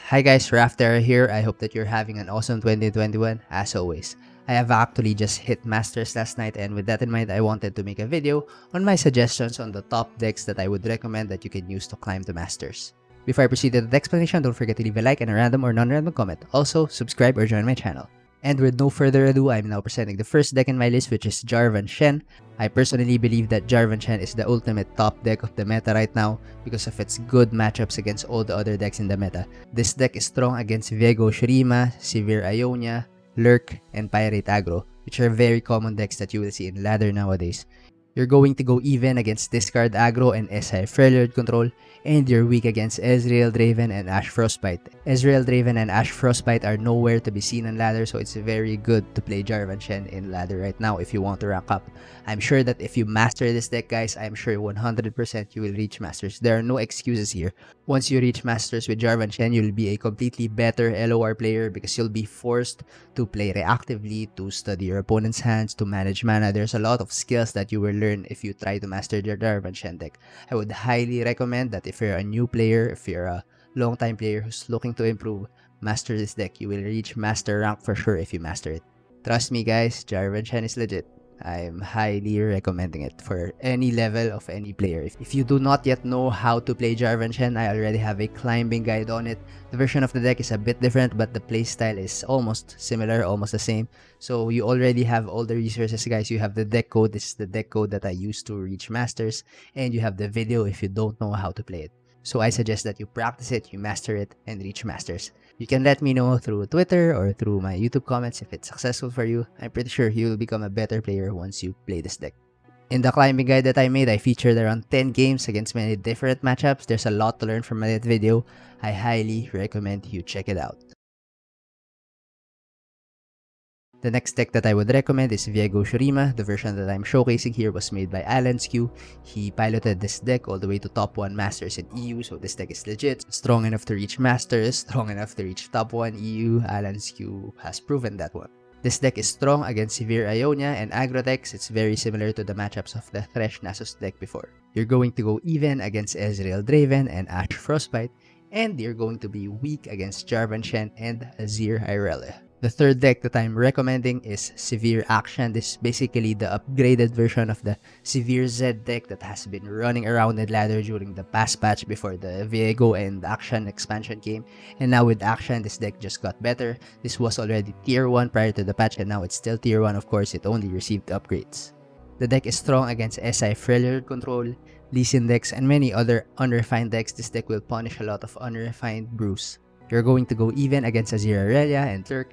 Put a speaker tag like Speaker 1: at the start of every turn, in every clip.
Speaker 1: Hi guys, Runeterra here. I hope that you're having an awesome 2021 as always. I have actually just hit Masters last night, and with that in mind, I wanted to make a video on my suggestions on the top decks that I would recommend that you can use to climb the Masters. Before I proceed to the explanation, don't forget to leave a like and a random or non-random comment. Also, subscribe or join my channel. And with no further ado, I'm now presenting the first deck in my list, which is Jarvan Shen. I personally believe that Jarvan Shen is the ultimate top deck of the meta right now because of its good matchups against all the other decks in the meta. This deck is strong against Viego Shurima, Severe Ionia, Lurk, and Pirate Aggro, which are very common decks that you will see in ladder nowadays. You're going to go even against Discard Aggro and SI Freljord Control, and you're weak against Ezreal Draven and Ash Frostbite. Ezreal Draven and Ash Frostbite are nowhere to be seen on ladder, so it's very good to play Jarvan Shen in ladder right now if you want to rank up. I'm sure that if you master this deck, guys, I'm sure 100% you will reach Masters. There are no excuses here. Once you reach Masters with Jarvan Shen, you'll be a completely better LOR player because you'll be forced to play reactively, to study your opponent's hands, to manage mana. There's a lot of skills that you will learn if you try to master your Jarvan Shen deck. I would highly recommend that if you're a new player, if you're a long-time player who's looking to improve, master this deck. You will reach master rank for sure if you master it. Trust me guys, Jarvan Shen is legit. I'm highly recommending it for any level of any player. If you do not yet know how to play Jarvan Shen, I already have a climbing guide on it. The version of the deck is a bit different, but the playstyle is almost similar, almost the same. So you already have all the resources, guys. You have the deck code. This is the deck code that I use to reach Masters. And you have the video if you don't know how to play it. So I suggest that you practice it, you master it, and reach Masters. You can let me know through Twitter or through my YouTube comments if it's successful for you. I'm pretty sure you will become a better player once you play this deck. In the climbing guide that I made, I featured around 10 games against many different matchups. There's a lot to learn from that video. I highly recommend you check it out. The next deck that I would recommend is Viego Shurima. The version that I'm showcasing here was made by Alan Skew. He piloted this deck all the way to top 1 Masters in EU, so this deck is legit. Strong enough to reach Masters, strong enough to reach top 1 EU. Alan Skew has proven that one. This deck is strong against Severe Ionia and aggro decks. It's very similar to the matchups of the Thresh Nasus deck before. You're going to go even against Ezreal Draven and Ash Frostbite, and you're going to be weak against Jarvan Shen and Azir Irelia. The third deck that I'm recommending is Severe Action. This is basically the upgraded version of the Severe Z deck that has been running around the ladder during the past patch before the Viego and Action expansion came. And now with Action, this deck just got better. This was already tier 1 prior to the patch, and now it's still tier 1. Of course, it only received upgrades. The deck is strong against SI Freljord Control, Lee Sin decks, and many other unrefined decks. This deck will punish a lot of unrefined brews. You're going to go even against Azir Irelia and Lurk,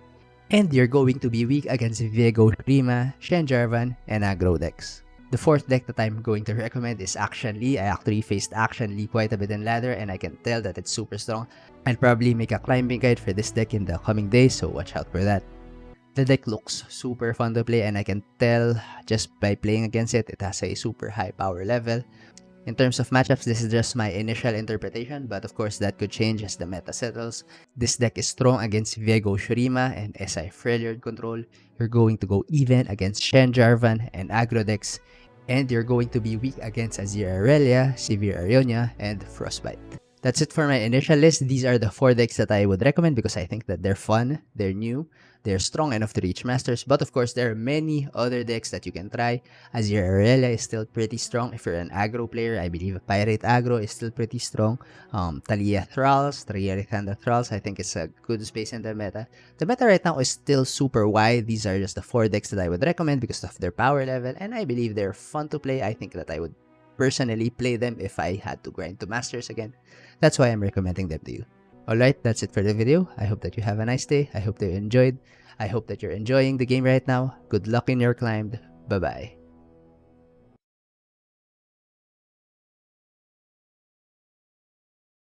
Speaker 1: and you're going to be weak against Viego Shurima, Shen Jarvan, and aggro decks. The fourth deck that I'm going to recommend is Action Lee. I actually faced Action Lee quite a bit in ladder, and I can tell that it's super strong. I'll probably make a climbing guide for this deck in the coming days, so watch out for that. The deck looks super fun to play, and I can tell just by playing against it, it has a super high power level. In terms of matchups, this is just my initial interpretation, but of course that could change as the meta settles. This deck is strong against Viego Shurima and SI Freljord Control. You're going to go even against Shen Jarvan and aggro decks, and you're going to be weak against Azir Irelia, Severe Ionia, and Frostbite. That's it for my initial list. These are the 4 decks that I would recommend because I think that they're fun, they're new, they're strong enough to reach Masters. But of course, there are many other decks that you can try. Azir Irelia is still pretty strong if you're an aggro player. I believe Pirate Aggro is still pretty strong. Talia Thralls, Triarithanda Thralls, I think it's a good space in the meta. The meta right now is still super wide. These are just the 4 decks that I would recommend because of their power level, and I believe they're fun to play. I think that I would personally play them if I had to grind to Masters again. That's why I'm recommending them to you. Alright, that's it for the video. I hope that you have a nice day. I hope that you enjoyed. I hope that you're enjoying the game right now. Good luck in your climb. Bye-bye.